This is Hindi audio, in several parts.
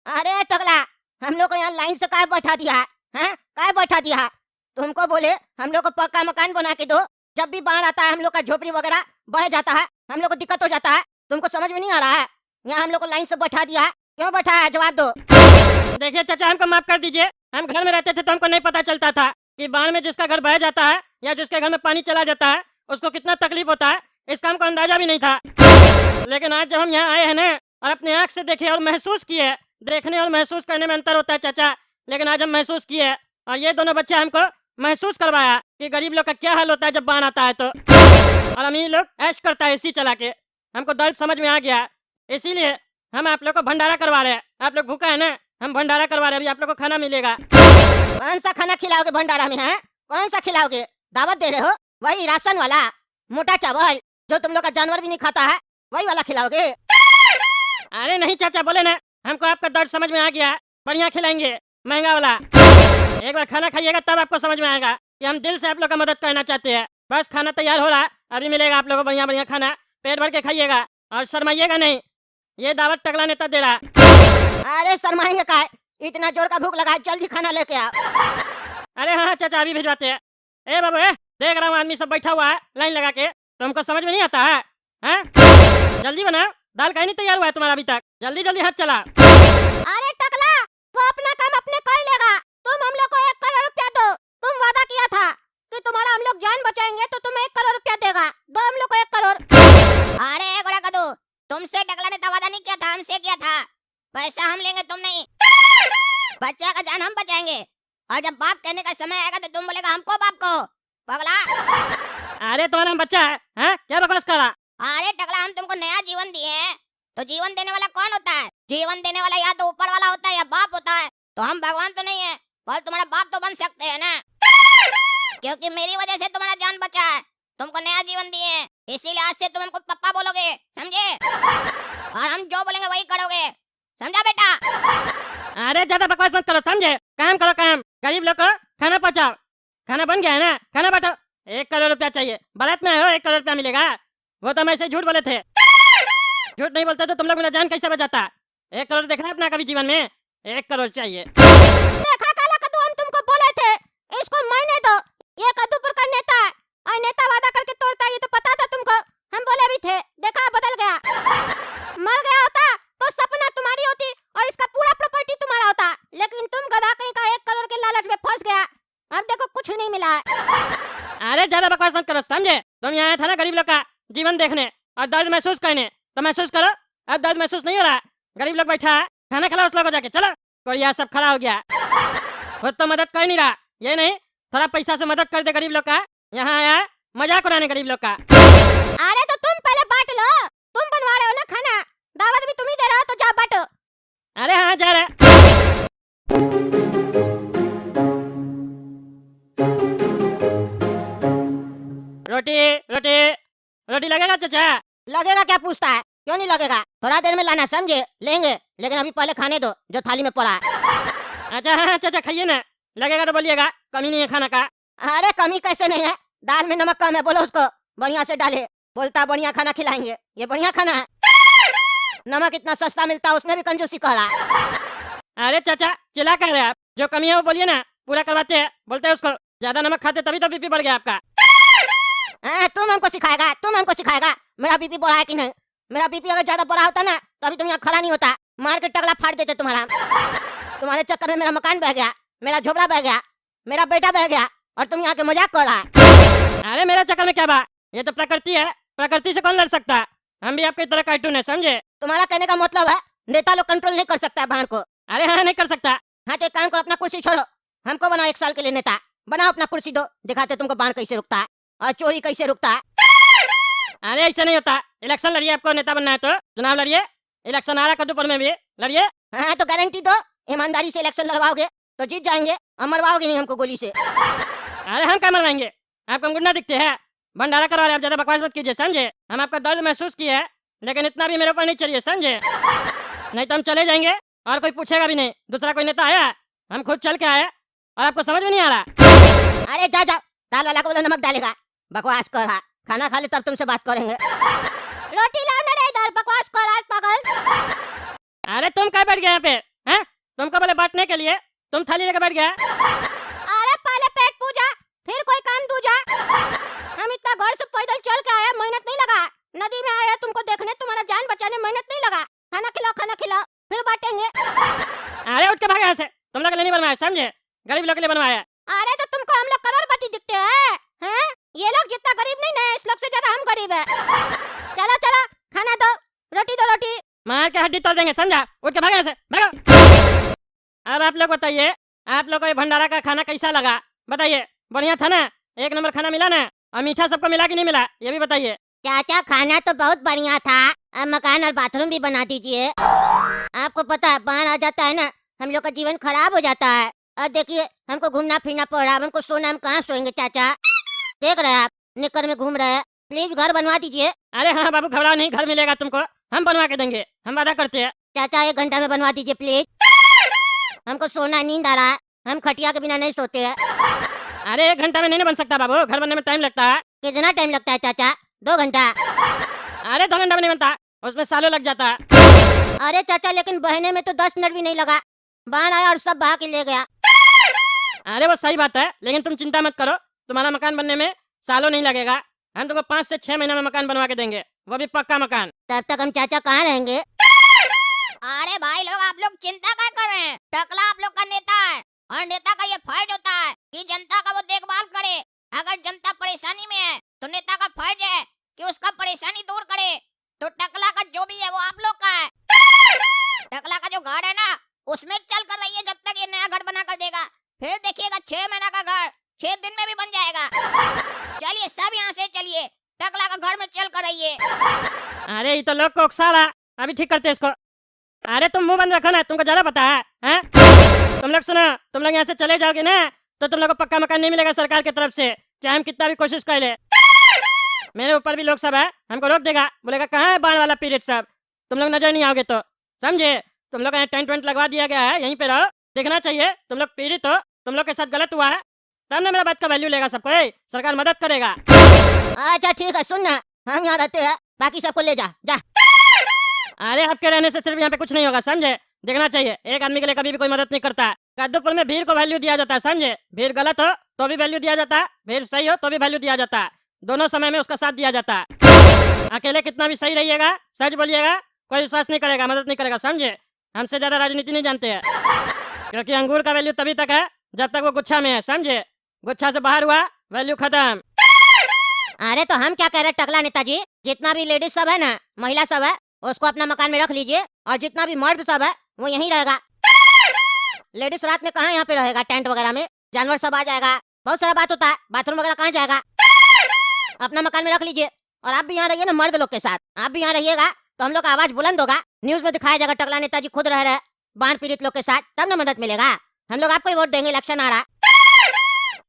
अरे टकला, हम लोग को यहाँ लाइन से काय बैठा दिया है? हैं? काय बैठा दिया है? तुमको बोले हम लोग को पक्का मकान बना के दो। जब भी बाढ़ आता है हम लोग का झोपड़ी वगैरह बह जाता है, हम लोग को दिक्कत हो जाता है। तुमको समझ में नहीं आ रहा है? यहाँ हम लोग को लाइन से बैठा दिया है, क्यों बैठा है? जवाब दो। देखिए चाचा, हमको माफ कर दीजिए। हम घर में रहते थे तो हमको नहीं पता चलता था कि बाढ़ में जिसका घर बह जाता है या जिसके घर में पानी चला जाता है उसको कितना तकलीफ होता है, इसका हमको अंदाजा भी नहीं था। लेकिन आज जब हम यहाँ आए हैं ना और अपने आँख से देखे और महसूस किए, देखने और महसूस करने में अंतर होता है चाचा, लेकिन आज हम महसूस किए और ये दोनों बच्चे हमको महसूस करवाया कि गरीब लोग का क्या हाल होता है जब बाढ़ आता है तो, और अमीर लोग ऐश करता है एसी चला के। हमको दर्द समझ में आ गया, इसीलिए हम आप लोग को भंडारा करवा रहे हैं। आप लोग भूखा है ना, हम भंडारा करवा रहे हैं, अभी आप लोग को खाना मिलेगा। कौन सा खाना खिलाओगे भंडारा में? है कौन सा खिलाओगे? दावत दे रहे हो? वही राशन वाला मोटा चावल जो तुम लोग का जानवर भी नहीं खाता है, वही वाला खिलाओगे? अरे नहीं चाचा, बोले ना, हमको आपका दर्द समझ में आ गया, बढ़िया खिलाएंगे, महंगा वाला। एक बार खाना खाइएगा तब आपको समझ में आएगा कि हम दिल से आप लोग का मदद करना चाहते हैं। बस खाना तैयार हो रहा है, अभी मिलेगा आप लोगों को बढ़िया बढ़िया खाना। पेट भर के खाइएगा और शर्माइएगा नहीं, ये दावत टकला नेता दे रहा है। अरे शर्माएंगे का है? इतना जोर का भूख लगा है, जल्दी खाना लेके आओ। अरे हाँ चाचा, अभी भिजवाते हैं। ए बाबू, देख रहा हूँ आदमी सब बैठा हुआ है लाइन लगा के, तुमको समझ में नहीं आता है? हैं? जल्दी बनाओ, दाल कहीं नहीं तैयार हुआ है तुम्हारा अभी तक, जल्दी जल्दी हाथ चला। अरे टकला, वो अपना काम अपने कर लेगा। तुम हम लोग को 1 करोड़ रुपया दो। तुम वादा किया था कि तुम्हारा हम लोग जान बचाएंगे तो तुम्हें 1 करोड़ रुपया देगा। दो हम लोग को 1 करोड़। अरे गोरा कदू, तुमसे टकला ने तो वादा नहीं किया था, हमसे किया था। पैसा हम लेंगे, तुम नहीं। बच्चा का जान हम बचाएंगे, और जब बाप कहने का समय आएगा तो तुम बोलेगा हमको बाप को। पगला। अरे तुम्हारा बच्चा है, हैं? क्या बकवास कर रहा? अरे टकला, हम तुमको नया जीवन दिए हैं, तो जीवन देने वाला कौन होता है? जीवन देने वाला या तो ऊपर वाला होता है या बाप होता है। तो हम भगवान तो नहीं है, पर तुम्हारा बाप तो बन सकते हैं ना, क्योंकि मेरी वजह से तुम्हारा जान बचा है, तुमको नया जीवन दिए हैं, इसीलिए आज से तुम हमको पप्पा बोलोगे, समझे? और हम जो बोलेंगे वही करोगे, समझा बेटा? अरे ज्यादा बकवास मत करो, समझे? काम करो काम, गरीब लोग को खाना पहुँचाओ। खाना बन गया है ना, खाना बांटो। 1 करोड़ रुपया चाहिए, बारात में आए हो, 1 करोड़ रुपया मिलेगा। वो तो हम ऐसे झूठ बोले थे, झूठ नहीं बोलते तो तुम लोग मेरा जान कैसे बचाता? 1 करोड़ देखा है अपना कभी जीवन में? 1 करोड़ चाहिए। देखा काला कद्दू, हम तुमको बोले थे इसको मरने दो, ये कद्दूपुर का नेता है और नेता वादा करके तोड़ता है, ये तो पता था तुमको। हम बोले भी थे, देखा बदल गया। मर गया होता तो सपना तुम्हारी होती और इसका पूरा प्रॉपर्टी तुम्हारा होता, लेकिन तुम गधा कहीं का 1 करोड़ के लालच में फंस गया। अब देखो कुछ नहीं मिला है। अरे ज्यादा बकवास मत करो, समझे? तुम यहाँ आया था ना गरीब लोग का जीवन देखने और दर्द महसूस करने, तो महसूस करो। अब दर्द महसूस नहीं हो रहा, गरीब लोग बैठा है, खाना खिलाओ उस लोग को जाके। चलो, कोरिया सब खड़ा हो गया, खुद तो मदद कर नहीं रहा, ये नहीं थोड़ा पैसा से मदद कर दे गरीब लोग का। यहाँ आया है मजाक उड़ाने गरीब लोग का। अरे तो तुम पहले बांट लो, तुम बनवा रहे हो ना खाना, दावत भी तुम ही दे रहे हो, तो जाओ बांटो। अरे हाँ जा रहे। रोटी रोटी रोटी लगेगा चाचा? लगेगा क्या पूछता है? क्यों नहीं लगेगा? थोड़ा देर में लाना, समझे? लेंगे, लेकिन अभी पहले खाने दो जो थाली में पड़ा है। अच्छा हाँ चाचा, खाइए ना, लगेगा तो बोलिएगा, कमी नहीं है खाना का। अरे कमी कैसे नहीं है? दाल में नमक कम है, बोलो उसको बढ़िया से डाले। बोलता बढ़िया खाना खिलाएंगे, ये बढ़िया खाना है। नमक इतना सस्ता मिलता है, उसमें भी कंजूसी कर रहा है। अरे चाचा चिल्ला कह रहे हैं आप, जो कमी है वो बोलिए ना, पूरा करवाते हैं। बोलते हैं उसको ज्यादा नमक खाते तभी तो बीपी बढ़ गया आपका। तुम हमको सिखाएगा, तुम हमको सिखाएगा मेरा बीपी बढ़ा है कि नहीं? मेरा बीपी अगर ज्यादा बढ़ा होता ना तो अभी तुम यहाँ खड़ा नहीं होता, मार के टकला फाड़ देते तुम्हारा। तुम्हारे चक्कर में मेरा मकान बह गया, मेरा झोपड़ा बह गया, मेरा बेटा बह गया, और तुम यहाँ के मजाक कर रहा है। अरे मेरे चक्कर में क्या बात, ये तो प्रकृति है, प्रकृति से कौन लड़ सकता है? हम भी आपकी तरह कार्टून है, समझे? तुम्हारा कहने का मतलब है नेता लोग कंट्रोल नहीं कर सकता है बाहर को? अरे हाँ नहीं कर सकता। हाँ तो एक काम करो, अपना कुर्सी छोड़ो, हमको बनाओ 1 साल के लिए नेता। बनाओ अपना कुर्सी, दो दिखाते तुमको बाढ़ कैसे रुकता है और चोरी कैसे रुकता है। अरे ऐसा नहीं होता, इलेक्शन लड़िए, आपको नेता बनना है तो चुनाव लड़िए, इलेक्शन आ रहा कद्दूपुर में भी लड़िए। हाँ तो गारंटी दो, ईमानदारी से इलेक्शन लड़वाओगे तो जीत जाएंगे, और मरवाओगे नहीं हमको गोली से। अरे हम क्या मरवाएंगे, आपको गुंडा दिखते हैं, भंडारा करवा रहे, आप ज्यादा बकवास मत कीजिए, समझे? हम आपका दर्द महसूस किए है, लेकिन इतना भी मेरे ऊपर नहीं चलिए, समझे? नहीं तो हम चले जाएंगे और कोई पूछेगा भी नहीं, दूसरा कोई नेता आया, हम खुद चल के आए और आपको समझ में नहीं आ रहा। अरे जा जाओ, दाल वाला को बोलो नमक डालेगा, बकवास कर रहा। खाना खा ले तब तुमसे बात करेंगे। रोटी लाओ ना रे इधर, बकवास कर रहा है पागल। अरे तुम क्या बैठ गए यहाँ पे, हैं? तुमको बोले बांटने के लिए, तुम थाली लेके बैठ गया। अरे पहले पेट पूजा, फिर कोई काम दूजा। हम इतना घर से पैदल चल के आए, मेहनत नहीं लगा। नदी में आया तुमको देखने, तुम्हारा जान बचाने मेहनत नहीं लगा। खाना खिलाओ, फिर बांटेंगे। अरे उठ के भाग यहाँ से, तुम लोग के लिए नहीं बनवाया, समझे? गरीब लोग के लिए बनवाया। अरे तो तुमको हम लोग करोड़पति दिखते हैं? ये लोग जितना गरीब नहीं ना, इस लोग से ज्यादा हम गरीब है। चलो चलो, खाना दो, रोटी दो रोटी। मार के हड्डी तोड़ देंगे, समझा? उठ के भाग यहाँ से, भागो। अब आप लोग बताइए, आप लोग को ये भंडारा का खाना कैसा लगा? बताइए, बढ़िया था ना? एक नंबर खाना मिला ना? और मीठा सबको मिला कि नहीं मिला, ये भी बताइए। चाचा खाना तो बहुत बढ़िया था। अब मकान और बाथरूम भी बना दीजिए। आपको पता है बाढ़ आ जाता है ना, हम लोग का जीवन खराब हो जाता है। और देखिए हमको घूमना फिरना पड़ रहा है, हमको सोना, हम कहाँ सोएंगे चाचा? देख रहे हैं आप निकर में घूम रहे हैं। प्लीज घर बनवा दीजिए। अरे हाँ बाबू, घबराओ नहीं, घर मिलेगा तुमको, हम बनवा के देंगे, हम वादा करते हैं। चाचा 1 घंटा में बनवा दीजिए प्लीज। हमको सोना, नींद आ रहा है, हम खटिया के बिना नहीं सोते हैं। अरे 1 घंटा में नहीं बन सकता बाबू, घर बनने में टाइम लगता है। कितना टाइम लगता है चाचा? 2 घंटा? अरे 2 घंटा में नहीं बनता, उसमें सालों लग जाता है। अरे चाचा लेकिन बहने में तो 10 मिनट भी नहीं लगा, बाढ़ आया और सब बहा के ले गया। अरे वो सही बात है, लेकिन तुम चिंता मत करो, तुम्हारा मकान बनने में सालों नहीं लगेगा। हम तुमको 5 से 6 महीना में मकान बनवा के देंगे, वो भी पक्का मकान। तब तक हम चाचा कहाँ रहेंगे? अरे भाई लोग, आप लोग चिंता क्या कर रहे हैं? टकला आप लोग का नेता है, और नेता का ये फर्ज होता है कि जनता का वो देखभाल करे। अगर जनता परेशानी में है तो नेता का फर्ज है कि उसका परेशानी दूर करे। तो टकला का जो भी है वो आप लोग का है। टकला का जो घर है ना, उसमें चल कर रहिए जब तक ये नया घर बना कर देगा। फिर देखिएगा 6 महीना का घर 6 दिन में भी बन जाएगा। चलिए सब यहाँ से चलिए, टकला का घर में चल कर रहिए। अरे ये तो लोग को उकसा रहा, अभी ठीक करते इसको। अरे तुम मुंह बंद रखो ना, तुमको ज्यादा पता है, हैं? तुम लोग सुनो, तुम लोग यहाँ से चले जाओगे ना तो तुम लोग को पक्का मकान नहीं मिलेगा सरकार की तरफ से, चाहे हम कितना भी कोशिश कर ले। मेरे ऊपर भी लोग सब है, हमको रोक देगा, बोलेगा कहाँ है बाढ़ वाला पीड़ित सब, तुम लोग नजर नहीं आओगे तो, समझे? तुम लोग टेंट वेंट लगवा दिया गया है, यहीं पे रहो, देखना चाहिए। तुम लोग पीड़ित हो, तुम लोग के साथ गलत हुआ है, तब ना मेरा बात का वैल्यू लेगा सबको, सरकार मदद करेगा। अच्छा ठीक है, सुन ना, हम यहाँ रहते हैं, बाकी सबको ले जा जा। अरे आपके रहने से सिर्फ यहाँ पे कुछ नहीं होगा, समझे? देखना चाहिए, एक आदमी के लिए कभी भी कोई मदद नहीं करता है। कद्दूपुर में भीड़ को वैल्यू दिया जाता है, समझे? भीड़ गलत हो तो भी वैल्यू दिया जाता है, भीड़ सही हो तो भी वैल्यू दिया जाता है, दोनों समय में उसका साथ दिया जाता है। अकेले कितना भी सही रहिएगा, सच बोलिएगा, कोई विश्वास नहीं करेगा, मदद नहीं करेगा, समझे? हमसे ज्यादा राजनीति नहीं जानते हैं, क्योंकि अंगूर का वैल्यू तभी तक है जब तक वो गुच्छा में है, समझे? गुच्छा से बाहर हुआ वैल्यू खत्म। अरे तो हम क्या कह रहे टकला नेताजी, जितना भी लेडीज सब है ना, महिला सब है, उसको अपना मकान में रख लीजिए, और जितना भी मर्द सब है वो यहीं रहेगा। लेडीज रात में कहाँ यहाँ पे रहेगा, टेंट वगैरह में, जानवर सब आ जाएगा, बहुत सारा बात होता है, बाथरूम वगैरह कहाँ जाएगा? अपना मकान में रख लीजिए, और आप भी यहाँ रहिए ना मर्द लोग के साथ, आप भी यहाँ रहिएगा तो हम लोग का आवाज बुलंद होगा, न्यूज में दिखाया जाएगा टकला नेताजी खुद रह रहे बाढ़ पीड़ित लोग के साथ, तब ना मदद मिलेगा। हम लोग आपको ही वोट देंगे, इलेक्शन आ रहा।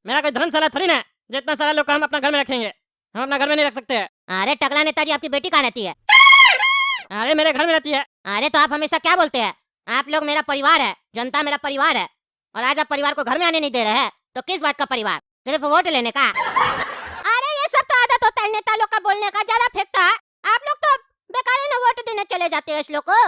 मेरा कोई धर्मशाला थोड़ी ना, जितना सारा लोग हम अपना घर में रखेंगे, हम अपना घर में नहीं रख सकते हैं। अरे टकला नेताजी, आपकी बेटी कहाँ रहती है? अरे मेरे घर में रहती है। अरे तो आप हमेशा क्या बोलते हैं, आप लोग मेरा परिवार है, जनता मेरा परिवार है, और आज आप परिवार को घर में आने नहीं दे रहे हैं, तो किस बात का परिवार? सिर्फ वोट लेने का? अरे ये सब तो आदत होता है नेता लोग का बोलने का, ज्यादा फेंकता है। आप लोग तो बेकार ना वोट देने चले जाते हैं इस लोग को,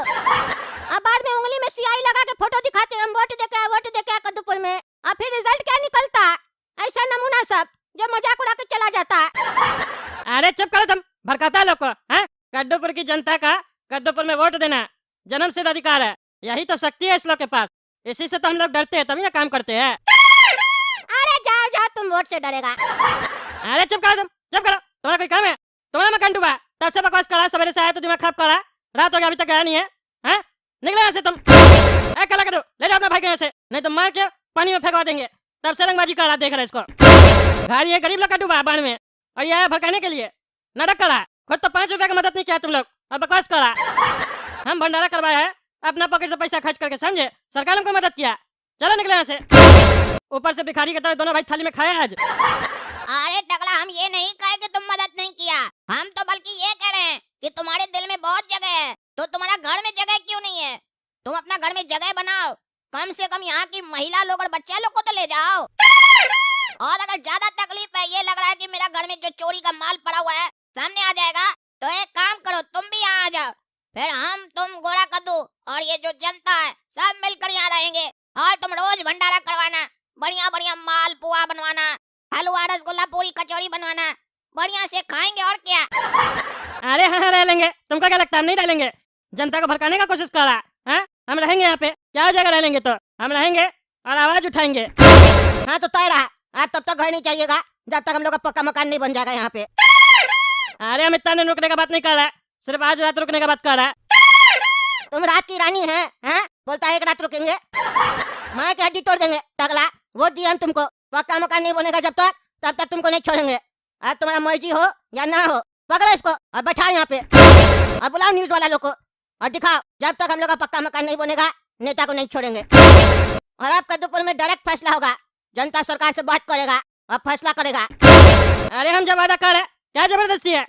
अब बाद में उंगली में सियाही लगा के फोटो दिखाते हैं, हम वोट देके कद्दूपुर में, और फिर रिजल्ट क्या निकलता है? ऐसा नमूना सब जो मजाक उड़ा के चला जाता है। अरे चुप करो तुम, भड़काता है लोग को, हैं? कद्दूपुर की जनता का कद्दूपुर में वोट देना जन्म सिद्ध अधिकार है, यही तो शक्ति है इस लोग के पास, इसी से तो हम लोग डरते हैं, तभी ना काम करते हैं। अरे जाओ जाओ, तुम वोट से डरेगा। अरे चुप करो तुम, चुप करो, तुम्हारा कोई काम है? तुम्हारा मकान डूबा, तब से बकवास करा, सवेरे से आया तो दिमाग खराब करा, रात हो गया अभी तक गया नहीं है, हैं? निकले यहाँ से तुम, कला करो, ले जाओ अपना भाई के यहाँ से, नहीं तो मार के पानी में फेंकवा देंगे। तब से रंगबाजी कर रहा, देख रहा इसको, घर ये गरीब लोग का डूबा बाढ़ में, और ये आया भड़काने के लिए, नाटक करा, खुद तो 5 रुपया का मदद नहीं किया तुम लोग, और बकवास करा। हम भंडारा करवाया है अपना पॉकेट से पैसा खर्च करके, समझे? सरकार हमको मदद किया, चलो निकले यहाँ से। ऊपर से भिखारी की तरह दोनों भाई थाली में खाए आज। अरे टकला, हम ये नहीं कहे कि तुम मदद नहीं किया, हम तो बल्कि ये कह रहे हैं कि तुम्हारे दिल में बहुत जगह है, तो तुम्हारा घर में जगह क्यों नहीं है? तुम अपना घर में जगह बनाओ, कम से कम यहाँ की महिला लोग और बच्चे लोग को तो ले जाओ। और अगर ज्यादा तकलीफ है, ये लग रहा है कि मेरा घर में जो चोरी का माल पड़ा हुआ है सामने आ जाएगा, तो एक काम करो, तुम भी यहाँ आ जाओ, फिर हम तुम गोरा कद्दू और ये जो जनता है सब मिलकर यहाँ रहेंगे और तुम रोज भंडारा करवाना, बढ़िया बढ़िया मालपुआ बनवाना, हलवा रसगुल्ला पूरी कचौड़ी बनवाना, बढ़िया से खाएंगे और क्या। अरे हाँ हाँ रह लेंगे, तुमको क्या लगता है हम नहीं रह लेंगे? जनता को भड़काने का कोशिश कर रहा है? हम रहेंगे यहाँ पे, क्या हो जाएगा रह लेंगे तो? हम रहेंगे और आवाज उठाएंगे। हाँ तो तय रहा, आप तब तक घर नहीं चाहिएगा जब तक हम लोग का पक्का मकान नहीं बन जाएगा यहाँ पे। अरे हम इतना दिन रुकने का बात नहीं कर रहा है, सिर्फ आज रात रुकने का बात कर रहा है। तुम रात की रानी है, हैं? बोलता है एक रात रुकेंगे, मार के हड्डी तोड़ देंगे टकला। वो दिया हम तुमको, पक्का मकान नहीं बनेगा जब तक, तब तक तुमको नहीं छोड़ेंगे। अब तुम्हारा मर्जी हो या ना हो, पकड़ो इसको और बैठाओ यहाँ पे और बुलाओ न्यूज वाला लोग को और दिखाओ जब तक हम लोग का पक्का मकान नहीं बनेगा नेता को नहीं छोड़ेंगे। और अब कद्दूपुर में डायरेक्ट फैसला होगा, जनता सरकार से बात करेगा और फैसला करेगा। अरे हम जब वादा कर रहे, क्या जबरदस्ती है?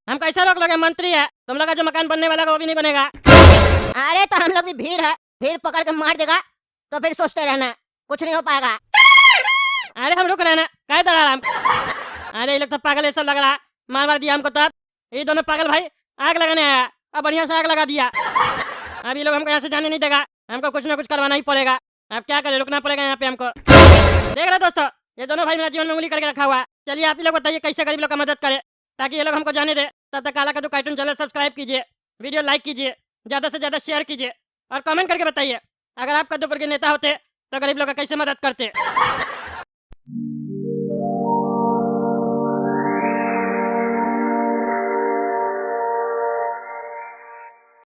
हम कैसे रोक लोगे? मंत्री है, तुम लोग का जो मकान बनने वाला वो भी नहीं बनेगा। अरे तो हम लोग भी भीड़ है, भीड़ पकड़ के मार देगा तो फिर सोचते रहना, कुछ नहीं हो पाएगा। अरे हम रुक रहे ना, क्या डरा हम? अरे ये लोग तो पागल है, सब लग रहा मार मार दिया हमको। तब ये दोनों पागल भाई आग लगाने आया और बढ़िया से आग लगा दिया। अब ये लोग हमको यहाँ से जाने नहीं देगा, हमको कुछ ना कुछ करवाना ही पड़ेगा। अब क्या करें, रुकना पड़ेगा यहाँ पे हमको। देख रहे दोस्तों, ये दोनों भाई मेरा जीवन में उंगली करके रखा हुआ है। चलिए आप ही लोग बताइए कैसे गरीब लोग का मदद करें ताकि ये लोग हमको जाने दे। तब तक काला कद्दू कार्टून चैनल सब्सक्राइब कीजिए, वीडियो लाइक कीजिए, ज़्यादा से ज़्यादा शेयर कीजिए और कमेंट करके बताइए अगर आप कद्दूपुर के नेता होते तो गरीब लोग का कैसे मदद करते।